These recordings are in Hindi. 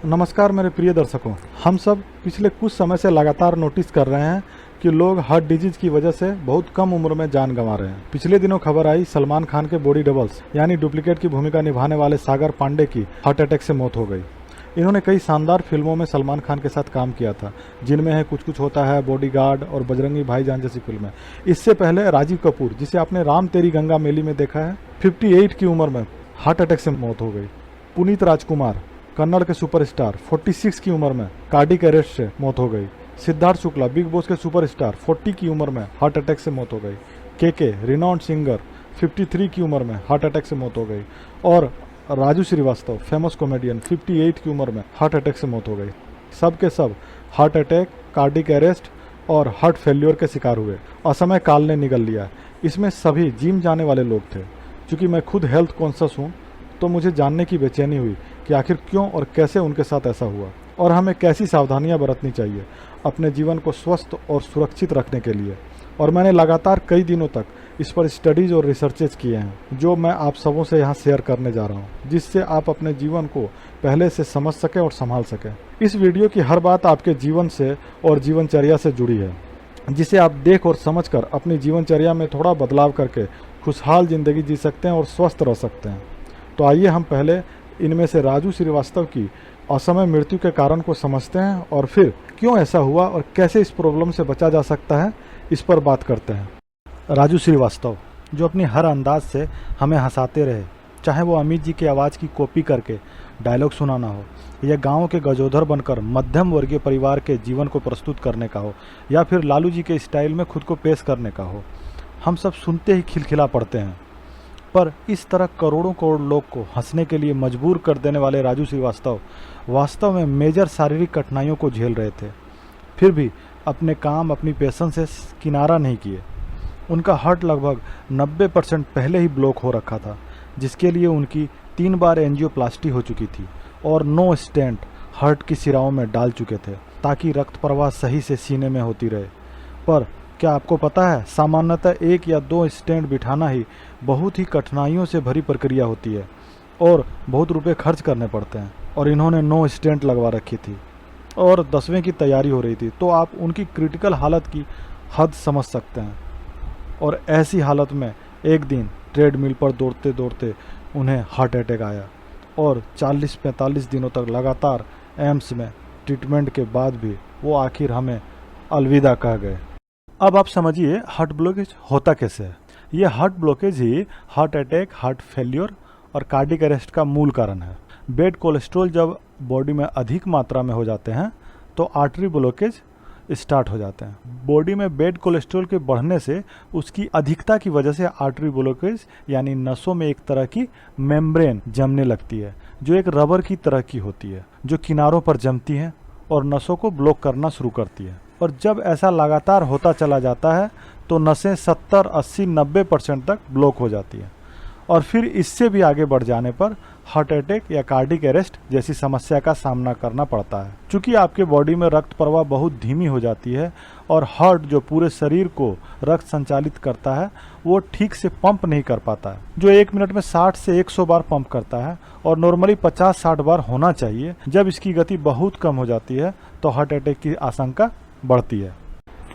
नमस्कार मेरे प्रिय दर्शकों। हम सब पिछले कुछ समय से लगातार नोटिस कर रहे हैं कि लोग हार्ट डिजीज की वजह से बहुत कम उम्र में जान गंवा रहे हैं। पिछले दिनों खबर आई सलमान खान के बॉडी डबल्स यानी डुप्लीकेट की भूमिका निभाने वाले सागर पांडे की हार्ट अटैक से मौत हो गई। इन्होंने कई शानदार फिल्मों में सलमान खान के साथ काम किया था, जिनमें है कुछ कुछ होता है, बॉडीगार्ड और बजरंगी भाईजान जैसी फिल्में। इससे पहले राजीव कपूर, जिसे आपने राम तेरी गंगा मेली में देखा है, 58 की उम्र में हार्ट अटैक से मौत हो गई। पुनीत राजकुमार, कन्नड़ के सुपरस्टार, 46 की उम्र में कार्डियक अरेस्ट से मौत हो गई। सिद्धार्थ शुक्ला, बिग बॉस के सुपरस्टार, 40 की उम्र में हार्ट अटैक से मौत हो गई। के रिनाउंड सिंगर, 53 की उम्र में हार्ट अटैक से मौत हो गई। और राजू श्रीवास्तव, फेमस कॉमेडियन, 58 की उम्र में हार्ट अटैक से मौत हो गई। सब के सब हार्ट अटैक, कार्डियक अरेस्ट और हार्ट फेल्योर के शिकार हुए। असमय काल ने निगल लिया। इसमें सभी जिम जाने वाले लोग थे। क्योंकि मैं खुद हेल्थ कॉन्शियस हूँ, तो मुझे जानने की बेचैनी हुई कि आखिर क्यों और कैसे उनके साथ ऐसा हुआ और हमें कैसी सावधानियां बरतनी चाहिए अपने जीवन को स्वस्थ और सुरक्षित रखने के लिए। और मैंने लगातार कई दिनों तक इस पर स्टडीज और रिसर्चेज किए हैं, जो मैं आप सबों से यहाँ शेयर करने जा रहा हूँ, जिससे आप अपने जीवन को पहले से समझ सकें और संभाल सकें। इस वीडियो की हर बात आपके जीवन से और जीवनचर्या से जुड़ी है, जिसे आप देख और समझ कर अपनी जीवनचर्या में थोड़ा बदलाव करके खुशहाल जिंदगी जी सकते हैं और स्वस्थ रह सकते हैं। तो आइए हम पहले इनमें से राजू श्रीवास्तव की असमय मृत्यु के कारण को समझते हैं और फिर क्यों ऐसा हुआ और कैसे इस प्रॉब्लम से बचा जा सकता है, इस पर बात करते हैं। राजू श्रीवास्तव, जो अपनी हर अंदाज से हमें हंसाते रहे, चाहे वो अमित जी की आवाज़ की कॉपी करके डायलॉग सुनाना हो, या गांव के गजोधर बनकर मध्यम वर्गीय परिवार के जीवन को प्रस्तुत करने का हो, या फिर लालू जी के स्टाइल में खुद को पेश करने का हो, हम सब सुनते ही खिलखिला पड़ते हैं। पर इस तरह करोड़ों करोड़ लोग को हंसने के लिए मजबूर कर देने वाले राजू श्रीवास्तव वास्तव में मेजर शारीरिक कठिनाइयों को झेल रहे थे। फिर भी अपने काम, अपनी पैशन से किनारा नहीं किए। उनका हार्ट लगभग 90% पहले ही ब्लॉक हो रखा था, जिसके लिए उनकी 3 बार एंजियोप्लास्टी हो चुकी थी और 9 स्टेंट हार्ट की सिराओं में डाल चुके थे, ताकि रक्त प्रवाह सही से सीने में होती रहे। पर क्या आपको पता है, सामान्यतः 1 या 2 स्टेंट बिठाना ही बहुत ही कठिनाइयों से भरी प्रक्रिया होती है और बहुत रुपए खर्च करने पड़ते हैं। और इन्होंने 9 स्टेंट लगवा रखी थी और 10वें की तैयारी हो रही थी, तो आप उनकी क्रिटिकल हालत की हद समझ सकते हैं। और ऐसी हालत में एक दिन ट्रेडमिल पर दौड़ते दौड़ते उन्हें हार्ट अटैक आया और 40-45 दिनों तक लगातार एम्स में ट्रीटमेंट के बाद भी वो आखिर हमें अलविदा कह गए। अब आप समझिए हार्ट ब्लॉकेज होता कैसे है। यह हार्ट ब्लॉकेज ही हार्ट अटैक, हार्ट फेल्योर और कार्डियक अरेस्ट का मूल कारण है। बैड कोलेस्ट्रॉल जब बॉडी में अधिक मात्रा में हो जाते हैं तो आर्टरी ब्लॉकेज स्टार्ट हो जाते हैं। बॉडी में बैड कोलेस्ट्रॉल के बढ़ने से उसकी अधिकता की वजह से आर्टरी ब्लॉकेज यानी नसों में एक तरह की मेम्ब्रेन जमने लगती है, जो एक रबर की तरह की होती है, जो किनारों पर जमती है और नसों को ब्लॉक करना शुरू करती है। और जब ऐसा लगातार होता चला जाता है तो नसें 70, 80, 90% तक ब्लॉक हो जाती है और फिर इससे भी आगे बढ़ जाने पर हार्ट अटैक या कार्डियक अरेस्ट जैसी समस्या का सामना करना पड़ता है। चूँकि आपके बॉडी में रक्त प्रवाह बहुत धीमी हो जाती है और हार्ट, जो पूरे शरीर को रक्त संचालित करता है, वो ठीक से पंप नहीं कर पाता है। जो 1 मिनट में 60 से 100 बार पंप करता है और नॉर्मली 50-60 बार होना चाहिए। जब इसकी गति बहुत कम हो जाती है तो हार्ट अटैक की आशंका बढ़ती है।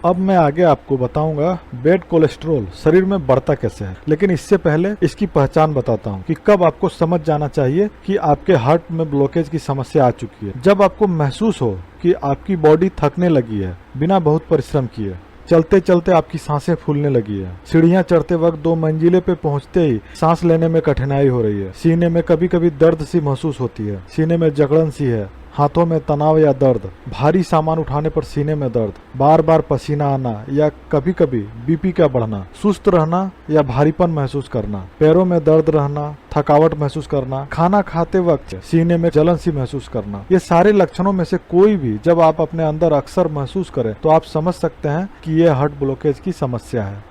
अब मैं आगे आपको बताऊंगा बैड कोलेस्ट्रॉल शरीर में बढ़ता कैसे है, लेकिन इससे पहले इसकी पहचान बताता हूं कि कब आपको समझ जाना चाहिए कि आपके हार्ट में ब्लॉकेज की समस्या आ चुकी है। जब आपको महसूस हो कि आपकी बॉडी थकने लगी है बिना बहुत परिश्रम किए, चलते चलते आपकी सांसें फूलने लगी है, सीढ़ियां चढ़ते वक्त 2 मंजिले पे पहुंचते ही सांस लेने में कठिनाई हो रही है, सीने में कभी कभी दर्द सी महसूस होती है, सीने में जकड़न सी है, हाथों में तनाव या दर्द, भारी सामान उठाने पर सीने में दर्द, बार बार पसीना आना या कभी कभी बीपी का बढ़ना, सुस्त रहना या भारीपन महसूस करना, पैरों में दर्द रहना, थकावट महसूस करना, खाना खाते वक्त सीने में जलन सी महसूस करना। ये सारे लक्षणों में से कोई भी जब आप अपने अंदर अक्सर महसूस करें तो आप समझ सकते हैं कि यह हार्ट ब्लॉकेज की समस्या है।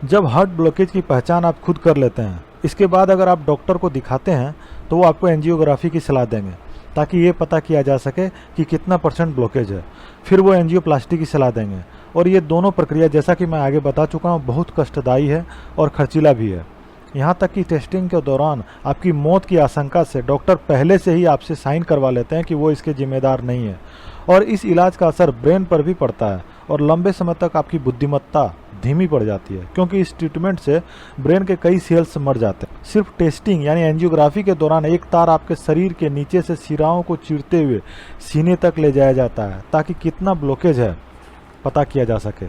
जब हार्ट ब्लॉकेज की पहचान आप खुद कर लेते हैं, इसके बाद अगर आप डॉक्टर को दिखाते हैं तो वो आपको एंजियोग्राफी की सलाह देंगे, ताकि ये पता किया जा सके कि कितना % ब्लॉकेज है। फिर वो एंजियोप्लास्टी की सलाह देंगे और ये दोनों प्रक्रिया, जैसा कि मैं आगे बता चुका हूँ, बहुत कष्टदायी है और खर्चीला भी है। यहाँ तक कि टेस्टिंग के दौरान आपकी मौत की आशंका से डॉक्टर पहले से ही आपसे साइन करवा लेते हैं कि वो इसके जिम्मेदार नहीं है। और इस इलाज का असर ब्रेन पर भी पड़ता है और लंबे समय तक आपकी बुद्धिमत्ता धीमी पड़ जाती है, क्योंकि इस ट्रीटमेंट से ब्रेन के कई सेल्स मर जाते हैं। सिर्फ टेस्टिंग यानी एंजियोग्राफी के दौरान एक तार आपके शरीर के नीचे से शिराओं को चीरते हुए सीने तक ले जाया जाता है ताकि कितना ब्लॉकेज है पता किया जा सके,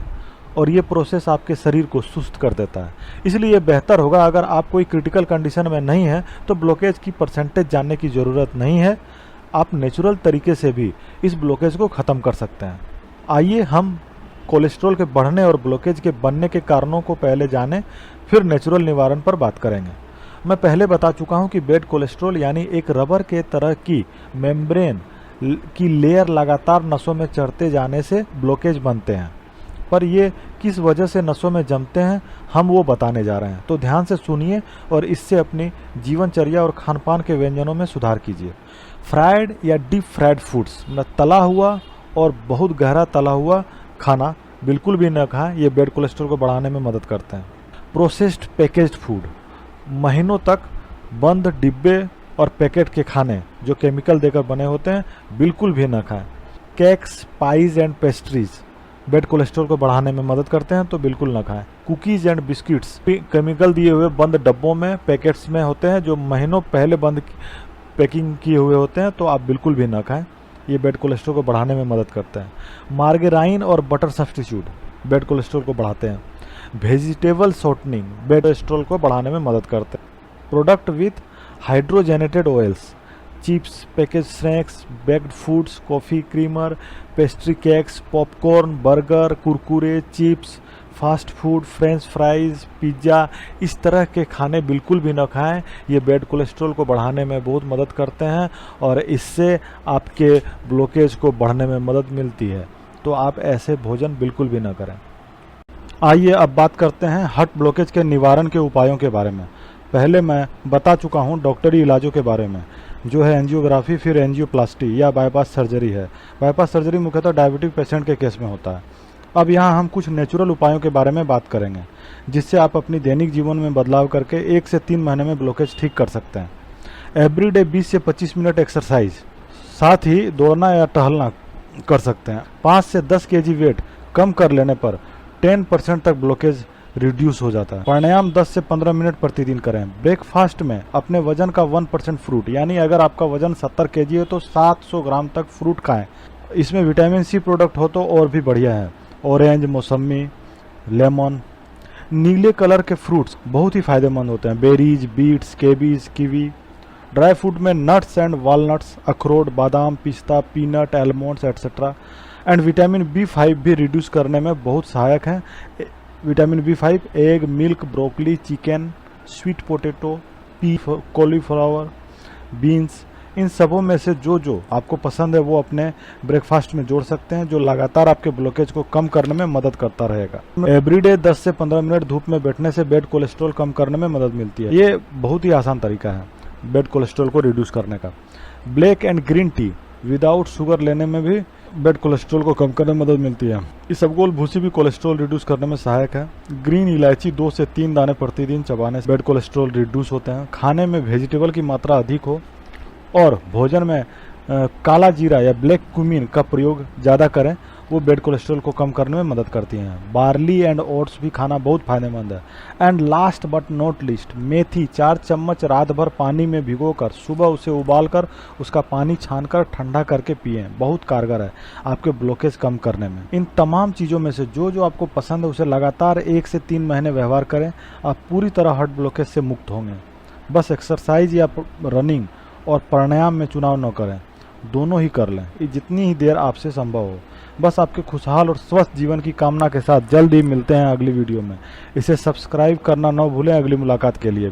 और ये प्रोसेस आपके शरीर को सुस्त कर देता है। इसलिए ये बेहतर होगा, अगर आप कोई क्रिटिकल कंडीशन में नहीं है तो ब्लॉकेज की परसेंटेज जानने की ज़रूरत नहीं है। आप नेचुरल तरीके से भी इस ब्लॉकेज को ख़त्म कर सकते हैं। आइए हम कोलेस्ट्रॉल के बढ़ने और ब्लॉकेज के बनने के कारणों को पहले जानें, फिर नेचुरल निवारण पर बात करेंगे। मैं पहले बता चुका हूं कि बैड कोलेस्ट्रॉल यानी एक रबर के तरह की मेम्ब्रेन की लेयर लगातार नसों में चढ़ते जाने से ब्लॉकेज बनते हैं। पर ये किस वजह से नसों में जमते हैं हम वो बताने जा रहे हैं, तो ध्यान से सुनिए और इससे अपनी जीवनचर्या और खानपान के व्यंजनों में सुधार कीजिए। फ्राइड या डीप फ्राइड फूड्स, तला हुआ और बहुत गहरा तला हुआ खाना बिल्कुल भी न खाएं, ये बैड कोलेस्ट्रॉल को बढ़ाने में मदद करते हैं। प्रोसेस्ड पैकेज्ड फूड, महीनों तक बंद डिब्बे और पैकेट के खाने जो केमिकल देकर बने होते हैं बिल्कुल भी न खाएं। Cakes, pies and pastries bad cholesterol को बढ़ाने में मदद करते हैं, तो बिल्कुल न खाएं। कुकीज़ एंड बिस्किट्स केमिकल दिए हुए बंद डब्बों में, पैकेट्स में होते हैं जो महीनों पहले बंद पैकिंग किए हुए होते हैं, तो आप बिल्कुल भी न खाएं, ये बैड कोलेस्ट्रॉल को बढ़ाने में मदद करते हैं। मार्गेराइन और बटर सब्स्टिट्यूट बैड कोलेस्ट्रॉल को बढ़ाते हैं। वेजिटेबल शॉर्टनिंग बैड कोलेस्ट्रॉल को बढ़ाने में मदद करते हैं। Product with hydrogenated oils, chips, package snacks, baked foods, coffee, creamer, pastry, cakes, popcorn, burger, Kurkure, chips, fast food, French fries, pizza, इस तरह के खाने बिल्कुल भी न खाएं। ये बैड कोलेस्ट्रॉल को बढ़ाने में बहुत मदद करते हैं और इससे आपके ब्लॉकेज को बढ़ने में मदद मिलती है, तो आप ऐसे भोजन बिल्कुल भी न करें। आइए अब बात करते हैं हार्ट ब्लॉकेज के निवारण के उपायों के बारे में। पहले मैं बता चुका हूँ डॉक्टरी इलाजों के बारे में, जो है एंजियोग्राफी, फिर एंजियोप्लास्टी या बाईपास सर्जरी है। बाईपास सर्जरी मुख्यतः डायबिटिक पेशेंट के केस में होता है। अब यहाँ हम कुछ नेचुरल उपायों के बारे में बात करेंगे, जिससे आप अपनी दैनिक जीवन में बदलाव करके 1 से 3 महीने में ब्लॉकेज ठीक कर सकते हैं। एवरीडे 20 से 25 मिनट एक्सरसाइज, साथ ही दौड़ना या टहलना कर सकते हैं। 5 से 10 केजी वेट कम कर लेने पर 10% तक ब्लॉकेज रिड्यूस हो जाता है। प्राणायाम 10 से 15 मिनट प्रतिदिन करें। ब्रेकफास्ट में अपने वजन का 1% फ्रूट, यानी अगर आपका वजन 70 केजी है तो 700 ग्राम तक फ्रूट खाएं। इसमें विटामिन सी प्रोडक्ट हो तो और भी बढ़िया है। ऑरेंज, मौसमी, लेमन, नीले कलर के फ्रूट्स बहुत ही फायदेमंद होते हैं। Berries, beets, cabbage, kiwi. Dry fruit में नट्स एंड वॉलनट्स, अखरोट, बादाम, पिस्ता, peanut, almonds etcetera. And vitamin B5 भी रिड्यूस करने में बहुत सहायक है। Vitamin B5 egg, milk, broccoli, chicken, sweet potato, pea, cauliflower, beans, इन सबों में से जो आपको पसंद है वो अपने ब्रेकफास्ट में जोड़ सकते हैं, जो लगातार आपके ब्लॉकेज को कम करने में मदद करता रहेगा। एवरीडे 10 से 15 मिनट धूप में बैठने से बैड कोलेस्ट्रॉल कम करने में मदद मिलती है। ये बहुत ही आसान तरीका है बैड कोलेस्ट्रॉल को रिड्यूस करने का। Black and green tea without sugar लेने में भी बैड कोलेस्ट्रॉल को कम करने में मदद मिलती है। इसबगोल भूसी भी कोलेस्ट्रॉल रिड्यूस करने में सहायक है। ग्रीन इलायची 2 से 3 दाने प्रतिदिन चबाने से बैड कोलेस्ट्रॉल रिड्यूस होते हैं। खाने में वेजिटेबल की मात्रा अधिक हो और भोजन में काला जीरा या ब्लैक क्यूमिन का प्रयोग ज़्यादा करें, वो बैड कोलेस्ट्रॉल को कम करने में मदद करती हैं। बार्ली एंड ओट्स भी खाना बहुत फायदेमंद है। And last but not least, मेथी 4 चम्मच रात भर पानी में भिगोकर सुबह उसे उबालकर उसका पानी छानकर ठंडा करके पिएं, बहुत कारगर है आपके ब्लॉकेज कम करने में। इन तमाम चीज़ों में से जो आपको पसंद है उसे लगातार 1 से 3 महीने व्यवहार करें, आप पूरी तरह हार्ट ब्लॉकेज से मुक्त होंगे। बस एक्सरसाइज या रनिंग और प्राणायाम में चुनाव न करें, दोनों ही कर लें, ये जितनी ही देर आपसे संभव हो। बस आपके खुशहाल और स्वस्थ जीवन की कामना के साथ जल्द ही मिलते हैं अगली वीडियो में। इसे सब्सक्राइब करना न भूलें अगली मुलाकात के लिए।